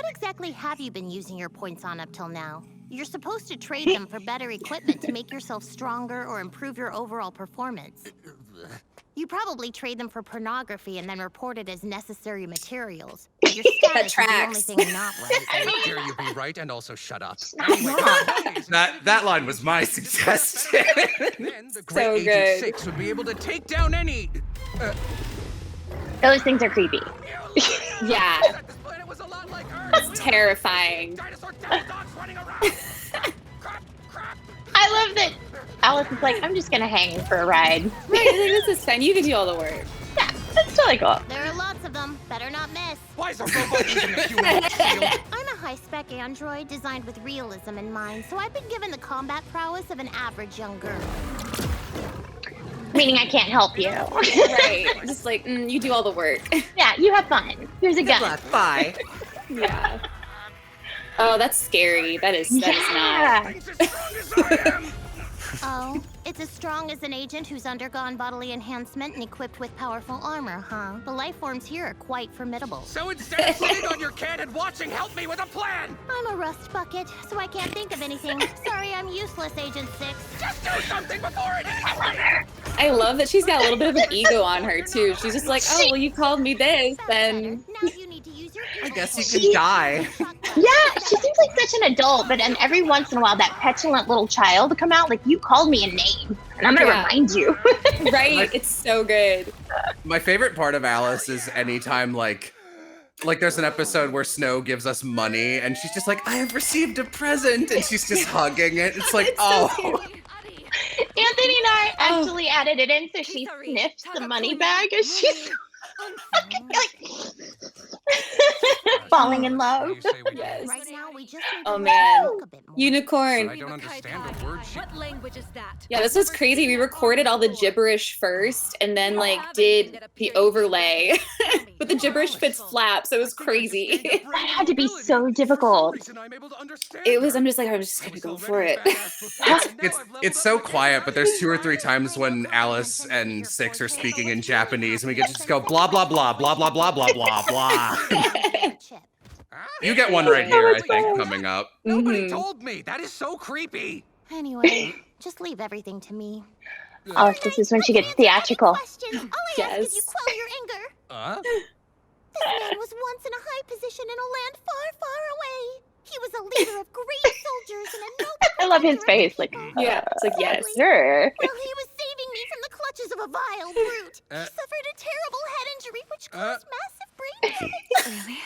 what exactly have you been using your points on up till now? You're supposed to trade them for better equipment to make yourself stronger or improve your overall performance. You probably trade them for pornography and then report it as necessary materials. Your status is the only thing not right. How dare you be right and also shut up? That line was my suggestion. Then the great Agent Six would be able to take down any... Those things are creepy. Yeah. This planet was a lot like Earth. It's terrifying. Dinosaur devil dogs running around. Crap. I love that Alice is like, I'm just gonna hang for a ride. Right, this is fine. You can do all the work. Yeah, that's totally cool. There are lots of them. Better not miss. Why is a robot using a humanoid shield? I'm a high-spec android designed with realism in mind, so I've been given the combat prowess of an average young girl. Meaning I can't help you. Right. Just like, you do all the work. Yeah, you have fun. Here's a gun. Good luck, bye. Yeah. Oh, that's scary. That is not. Yeah. Things as strong as I am. Oh, it's as strong as an agent who's undergone bodily enhancement and equipped with powerful armor, huh? The life forms here are quite formidable. So instead of sitting on your can and watching, help me with a plan. I'm a rust bucket, so I can't think of anything. Sorry, I'm useless, Agent Six. Just do something before it eats me. I love that she's got a little bit of an ego on her, too. She's just like, oh, well, you called me this, then... Now you need to use your I guess you can die. Yeah, she seems like such an adult, but then every once in a while that petulant little child will come out like, you called me a name, and I'm gonna remind you. Right? It's so good. My favorite part of Alice is anytime like there's an episode where Snow gives us money and she's just like, I have received a present, and she's just hugging it. It's like, Anthony and I actually added it in so she sniffs the money bag as she's like falling in love. Yes. Right now, we just need Oh, to man. talk a bit more. Unicorn. I don't understand a word she... What language is that? Yeah, this was crazy. We recorded all the gibberish first and then like did the overlay. But the gibberish fits flap, so it was crazy. That had to be so difficult. It was, I'm just gonna go for it. it's so quiet, but there's 2 or 3 times when Alice and Six are speaking in Japanese and we get to just go blah blah blah blah blah blah blah blah blah. You get one right here, I think, coming up. Nobody told me. That is so creepy. Anyway, just leave everything to me. Oh, this is when she gets theatrical. Questions. All I ask is you quell your anger. This man was once in a high position in a land far, far away. He was a leader of great soldiers and a noble I love his commander. face. Like, Yeah, it's like, yes. sure. Well, he was saving me from the clutches of a vile brute. He suffered a terrible head injury which caused massive brain damage. Really?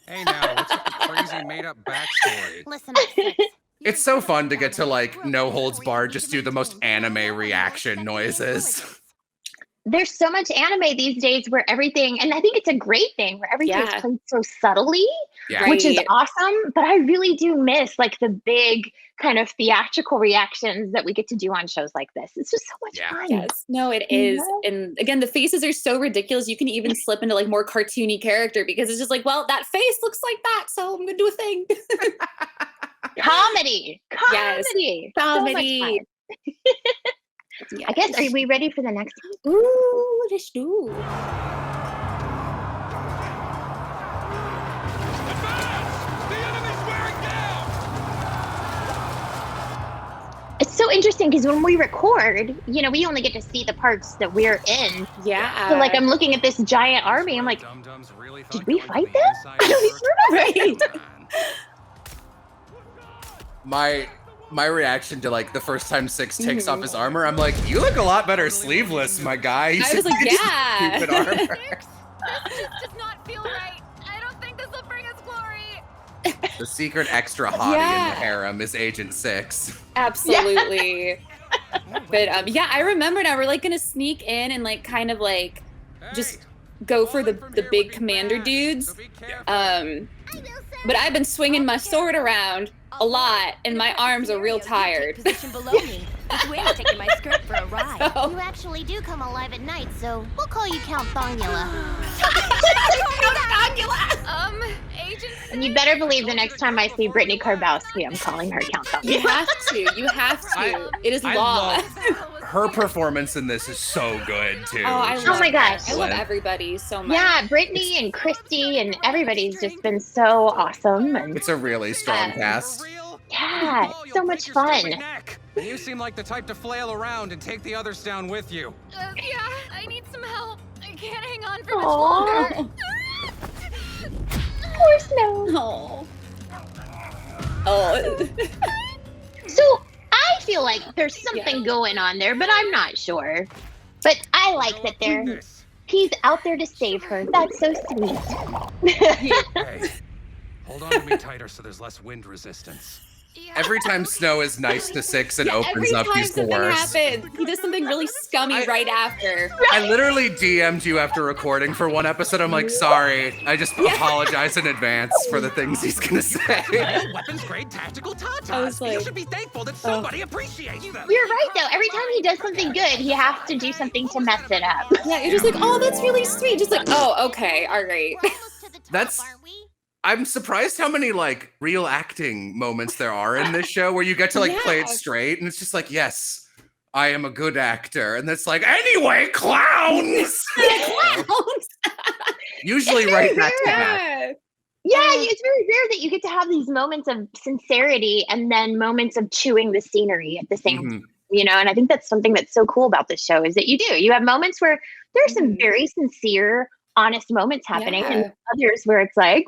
Hey now, what's with the crazy made-up backstory? Listen up, Six. It's so fun to get to like no holds barred, just do the most anime reaction noises. There's so much anime these days where everything, and I think it's a great thing, where everything is Yeah. played so subtly, Yeah. which is Right. awesome. But I really do miss like the big kind of theatrical reactions that we get to do on shows like this. It's just so much Yeah. fun. Yes. No, it You is. know? And again, the faces are so ridiculous. You can even slip into like more cartoony character because it's just like, well, that face looks like that, so I'm gonna do a thing. Comedy. Yes. Comedy. Comedy. So much fun. I guess, are we ready for the next one? Ooh, let's do. It's so interesting because when we record, you know, we only get to see the parts that we're in. Yeah. So like I'm looking at this giant army, I'm like, Dum-dums really did thought we going to fight the them? inside I don't even remember. My reaction to like the first time Six takes off his armor, I'm like, you look a lot better sleeveless, my guy. You I was like, yeah. stupid armor. This does not feel right. I don't think this will bring us glory. The secret extra hottie in the harem is Agent Six. Absolutely. But yeah, I remember now we're like gonna sneak in and like kind of like just go for the big commander dudes. But I've been swinging my sword around a lot, and my arms are real tired. Position below me. This wind's taking my skirt for a ride. You actually do come alive at night, so we'll call you Count Thongula. Agent And you better believe the next time I see Brittany Karbowski, I'm calling her Count You Thongula. have to. You have to. It is I law. love- her performance in this is so good too. Oh my gosh. I love everybody so much. Yeah, Brittany and Christy and everybody's just been so awesome. And It's a really strong cast. yeah, it's so much fun. You seem like the type to flail around and take the others down with you. Yeah, I need some help. I can't hang on for much Aw. longer. Poor Snow. Oh. Oh. So I feel like there's something going on there, but I'm not sure. But I like that he's out there to save her. That's so sweet. Hey, hold on to me tighter so there's less wind resistance. Yeah. Every time Snow is nice to Six and opens Every up, time he's the something worst. happens, he does something really scummy right after. I literally DM'd you after recording for one episode. I'm like, sorry. I just apologize in advance for the things he's gonna say. Weapons grade tactical tatas. I was like, you should be thankful that somebody appreciates them. You're right, though. Every time he does something good, he has to do something to mess it up. Yeah, you're just like, oh, that's really sweet. Just like, oh, okay, all right. That's- I'm surprised how many like real acting moments there are in this show where you get to like play it straight and it's just like, yes, I am a good actor. And it's like, anyway, clowns! Usually right back to back. Yeah, it's very rare that you get to have these moments of sincerity and then moments of chewing the scenery at the same time, you know? And I think that's something that's so cool about this show is that you have moments where there's some very sincere, honest moments happening and others where it's like,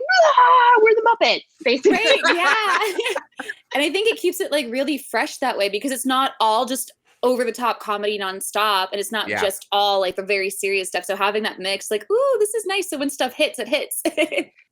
we're the Muppets, basically. Right, yeah. And I think it keeps it like really fresh that way because it's not all just over the top comedy nonstop and it's not just all like the very serious stuff. So having that mix, like, ooh, this is nice. So when stuff hits, it hits.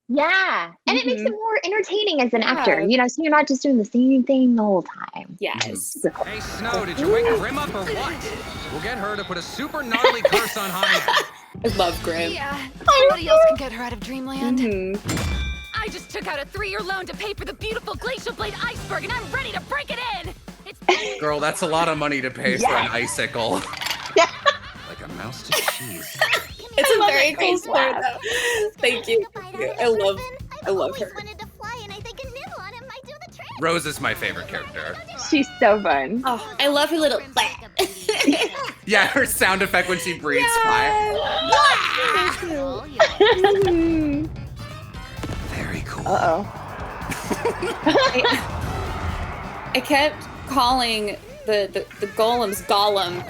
Yeah. And it makes it more entertaining as an actor, you know, so you're not just doing the same thing the whole time. Yes. Hey, Snow, did you wake Grim up or what? We'll get her to put a super gnarly curse on Hina. I love Grim. Yeah, somebody else can get her out of dreamland. Mm-hmm. I just took out a 3-year loan to pay for the beautiful glacial blade iceberg, and I'm ready to break it in. It's Girl, that's a lot of money to pay for an icicle. Like a mouse to cheese. It's a very cool story, though. Thank you. I love her. Rose is my favorite character. She's so fun. Oh, I love her little. Yeah, her sound effect when she breathes fire. Very cool. I kept calling the golems Gollum.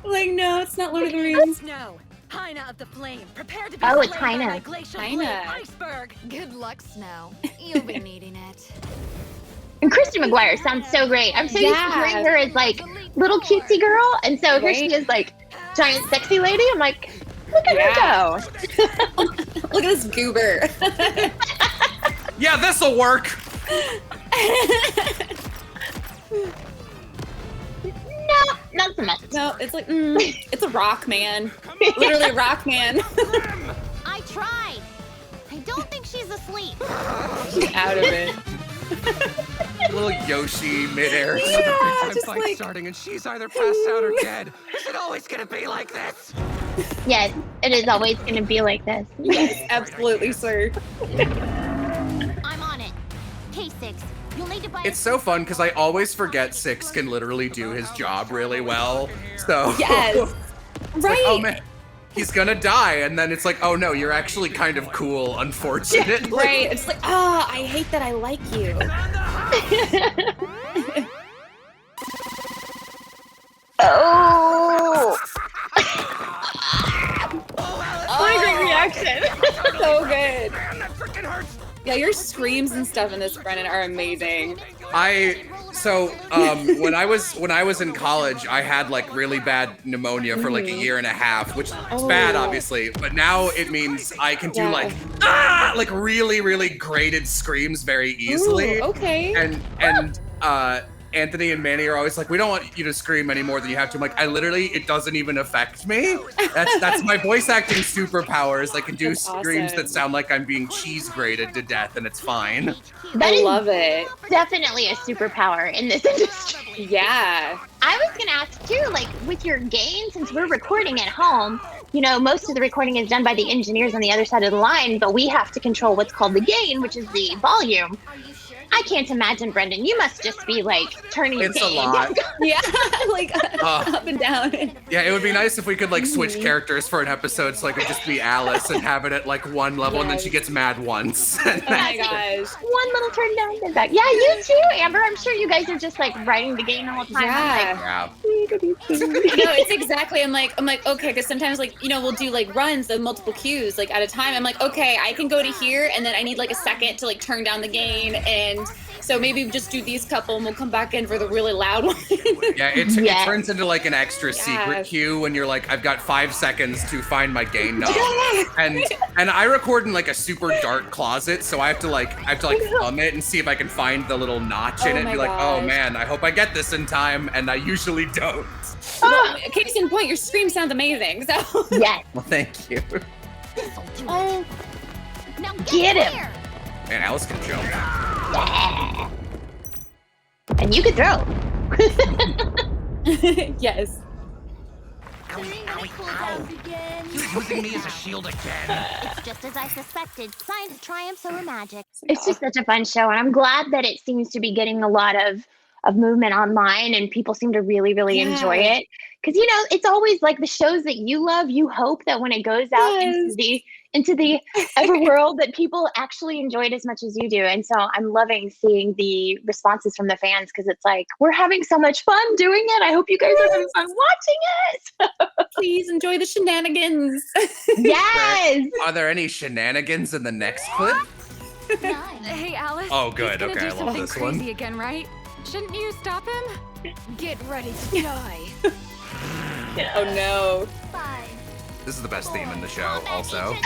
Like, no, it's not Lord of the Rings. Snow, Hina of the Flame, prepare to be Oh, it's slain by Hina. my glacial Hina. blade iceberg. Good luck, Snow. You'll be needing it. And Christy McGuire sounds so great. I'm so used to hearing her as like little cutesy girl, and so here she is like giant sexy lady. I'm like, look at her go. Look at this goober. Yeah, this'll work. No, not so much. No, it's like, it's a rock man. Literally a rock man. I tried. I don't think she's asleep. She's out of it. Little Yoshi midair. I'm just fight like- starting and she's either passed out or dead. Is it always gonna be like this? Yes, it is always going to be like this. Yes, absolutely, sir. I'm on it. K6, you'll need to buy It's so fun because I always forget Six can literally do his job really well. So Yes. it's Right. like, oh man, he's gonna die, and then it's like, oh no, you're actually kind of cool, unfortunately. Right. It's like, I hate that I like you. Oh! What a great reaction. So good. Man, that freaking hurts. Yeah, your screams and stuff in this, Brennan, are amazing. When I was in college, I had like really bad pneumonia for like a year and a half, which is bad, obviously. But now it means I can do like really, really graded screams very easily. Ooh, okay. And Anthony and Manny are always like, we don't want you to scream any more than you have to. I'm like, it doesn't even affect me. That's my voice acting superpowers. I can do That's screams awesome. that sound like I'm being cheese grated to death, and it's fine. That I is love it. definitely a superpower in this industry. Yeah. I was going to ask too, like with your gain, since we're recording at home, you know, most of the recording is done by the engineers on the other side of the line, but we have to control what's called the gain, which is the volume. I can't imagine, Brendan. You must just be like turning It's a pain. lot. Yeah, like up and down. Yeah, it would be nice if we could like switch characters for an episode, so I could just be Alice and have it at like one level, and then she gets mad once. Oh my gosh. One little turn down, then back. Yeah, you too, Amber. I'm sure you guys are just like writing the game the whole time. Yeah. Yeah. No, it's exactly. I'm like, okay, because sometimes like, you know, we'll do like runs of multiple queues like at a time. I'm like, okay, I can go to here, and then I need like a second to like turn down the gain, and so maybe just do these couple, and we'll come back in for the really loud one. Yeah, it turns into like an extra secret queue when you're like, I've got 5 seconds to find my gain knob, and I record in like a super dark closet, so I have to like thumb it and see if I can find the little notch in it, and be like, oh man, I hope I get this in time, and I usually don't. Well, case in point, your stream sounds amazing. So Yes. Well, thank you. Oh, now Get him. here. Man, Alice can jump. Yeah. And you could throw. yes. You using me as a shield again? It's just as I suspected. Science triumphs over magic. It's just such a fun show, and I'm glad that it seems to be getting a lot of movement online, and people seem to really, really enjoy it. Because you know, it's always like the shows that you love. You hope that when it goes out into the everworld, that people actually enjoy it as much as you do. And so I'm loving seeing the responses from the fans, because it's like, we're having so much fun doing it. I hope you guys are having fun watching it. Please enjoy the shenanigans. Yes. Are there any shenanigans in the next clip? Hey, Alice. Oh, good. He's gonna Okay, do I love something this crazy one. again, right? Shouldn't you stop him? Get ready to die. Oh no. This is the best theme in the show, also.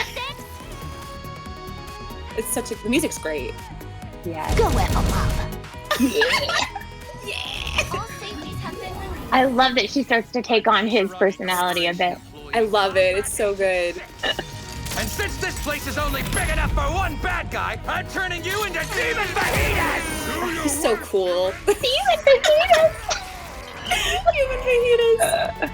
It's such a, the music's great. Yeah. Go with love. I love that she starts to take on his personality a bit. I love it. It's so good. And since this place is only big enough for one bad guy, I'm turning you into demon fajitas! He's so cool. Demon fajitas! Human fajitas.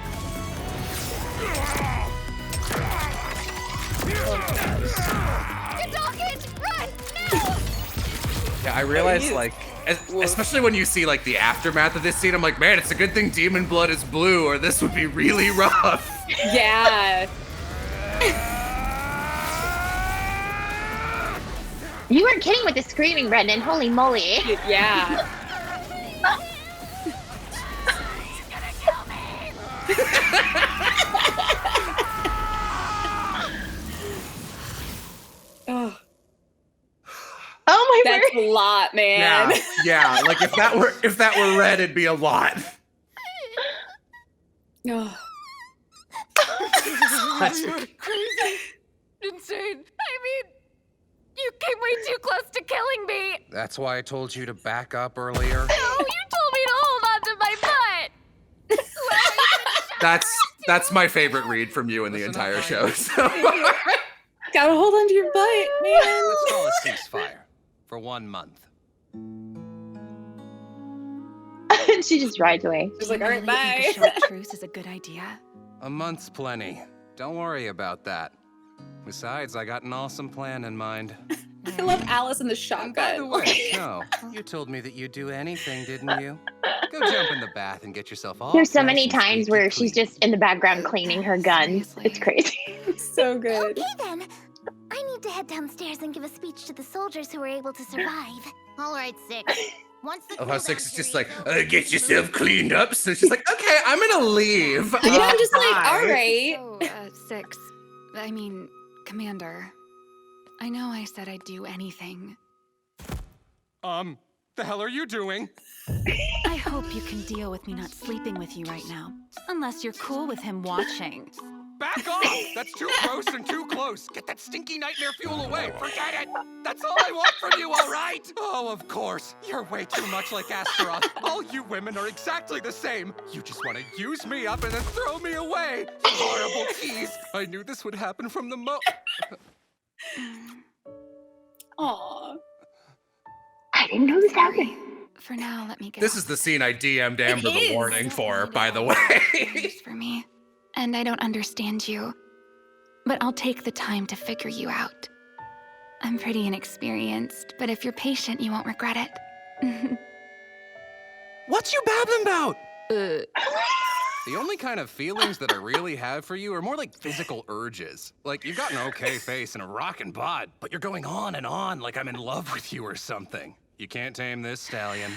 Get Dawkins! Run! Now! Yeah, I realize, like, especially when you see, like, the aftermath of this scene, I'm like, man, it's a good thing demon blood is blue, or this would be really rough. Yeah. You weren't kidding with the screaming, Brendan. Holy moly. Yeah. Oh, Oh my that's word. a lot, man. Yeah, like, if that were red, it'd be a lot. Oh. Crazy. Insane. I mean, you came way too close to killing me. That's why I told you to back up earlier. No, you told me to hold on to my butt. That's my favorite read from you in the entire show. So. Gotta hold onto your butt, man. Let's call a ceasefire for 1 month. She just rides away. She's like, all right, bye. A short truce is a good idea. A month's plenty. Don't worry about that. Besides, I got an awesome plan in mind. I love Alice and the And by the shotgun. way, no, you told me that you'd do anything, didn't you? Go jump in the bath and get yourself all There's so fresh many and times squeaky where she's clean. just in the background cleaning her gun. Seriously. It's crazy. So good. Okay then. I need to head downstairs and give a speech to the soldiers who were able to survive. All right, Six. Once the Oh, how cooldown Six is just period like, is over, get yourself cleaned up. So she's like, okay, I'm gonna leave. Yeah, I'm just like, Bye. all right. So, Six. I mean, Commander. I know I said I'd do anything. The hell are you doing? I hope you can deal with me not sleeping with you right now. Unless you're cool with him watching. Back off! That's too gross and too close. Get that stinky nightmare fuel away. Forget it. That's all I want from you, all right? Oh, of course. You're way too much like Astaroth. All you women are exactly the same. You just want to use me up and then throw me away. You horrible tease. I knew this would happen from the Aw. I didn't know this happened. For now, let me get This off is the scene I DM'd Amber the is. warning for, by the way. this for me. And I don't understand you. But I'll take the time to figure you out. I'm pretty inexperienced, but if you're patient, you won't regret it. What you babbling about? The only kind of feelings that I really have for you are more like physical urges. Like, you've got an okay face and a rockin' bod, but you're going on and on like I'm in love with you or something. You can't tame this stallion.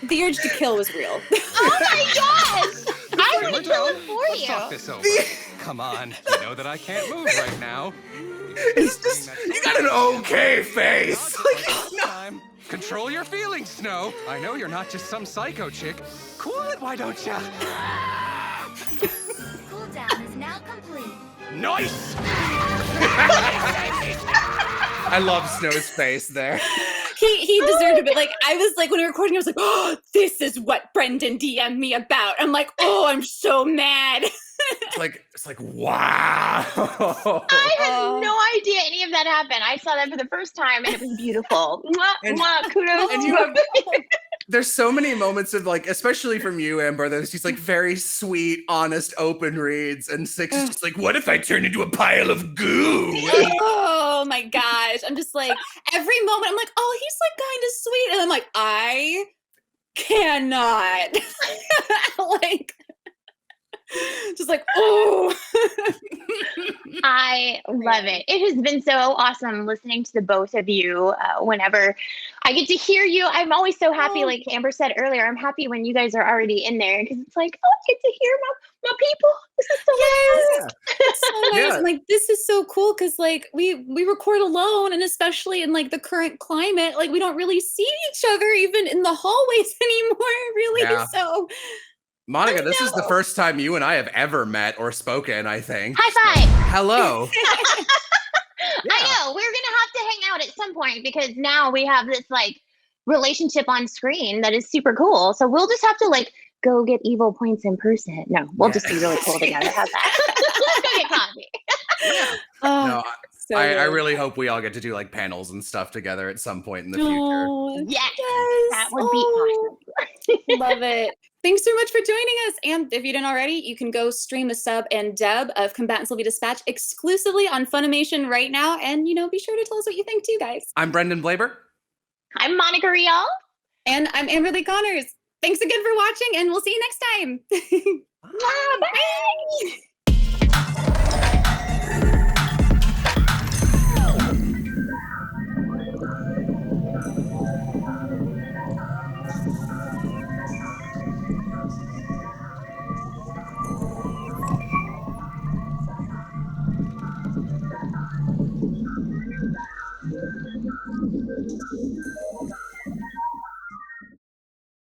The urge to kill was real. Oh my gosh! I Simmer would kill down. him for Let's you. talk this over. Come on, you know that I can't move right now. It's just, you got an okay face. Time. Control your feelings, Snow. I know you're not just some psycho chick. Cool it, why don't ya? Cool down is now complete. Nice! I love Snow's face there. He deserved it, but like I was like when we were recording, I was like, oh, this is what Brendan DM'd me about. I'm like, oh, I'm so mad. It's like wow. I had no idea any of that happened. I saw that for the first time and it was beautiful. Mwah, mwah, kudos. And you have, there's so many moments of like, especially from you, Amber, there's just like very sweet, honest, open reads, and Six is just like, what if I turn into a pile of goo? Oh my gosh. I'm just like, every moment I'm like, oh, he's like kind of sweet. And I'm like, I cannot. Like, just like, oh. I love it. It has been so awesome listening to the both of you whenever I get to hear you. I'm always so happy, like Amber said earlier, I'm happy when you guys are already in there because it's like, oh, I get to hear my people. This is so nice. So nice. Yeah. I'm like, this is so cool because like we record alone, and especially in like the current climate, like we don't really see each other even in the hallways anymore, really. Yeah. So Monica, this is the first time you and I have ever met or spoken, I think. High five. Hello. I know. We're gonna have to hang out at some point because now we have this like relationship on screen that is super cool. So we'll just have to like go get evil points in person. No, we'll just be really cool together. How's that? Let's go get coffee. oh, No, so I good. really hope we all get to do like panels and stuff together at some point in the future. Oh, Yes, yes. that would be Oh, awesome. love it. Thanks so much for joining us. And if you didn't already, you can go stream the sub and dub of Combatants Will Be Dispatched exclusively on Funimation right now. And, you know, be sure to tell us what you think too, guys. I'm Brendan Blaber. I'm Monica Rial. And I'm Amber Lee Connors. Thanks again for watching, and we'll see you next time. Bye.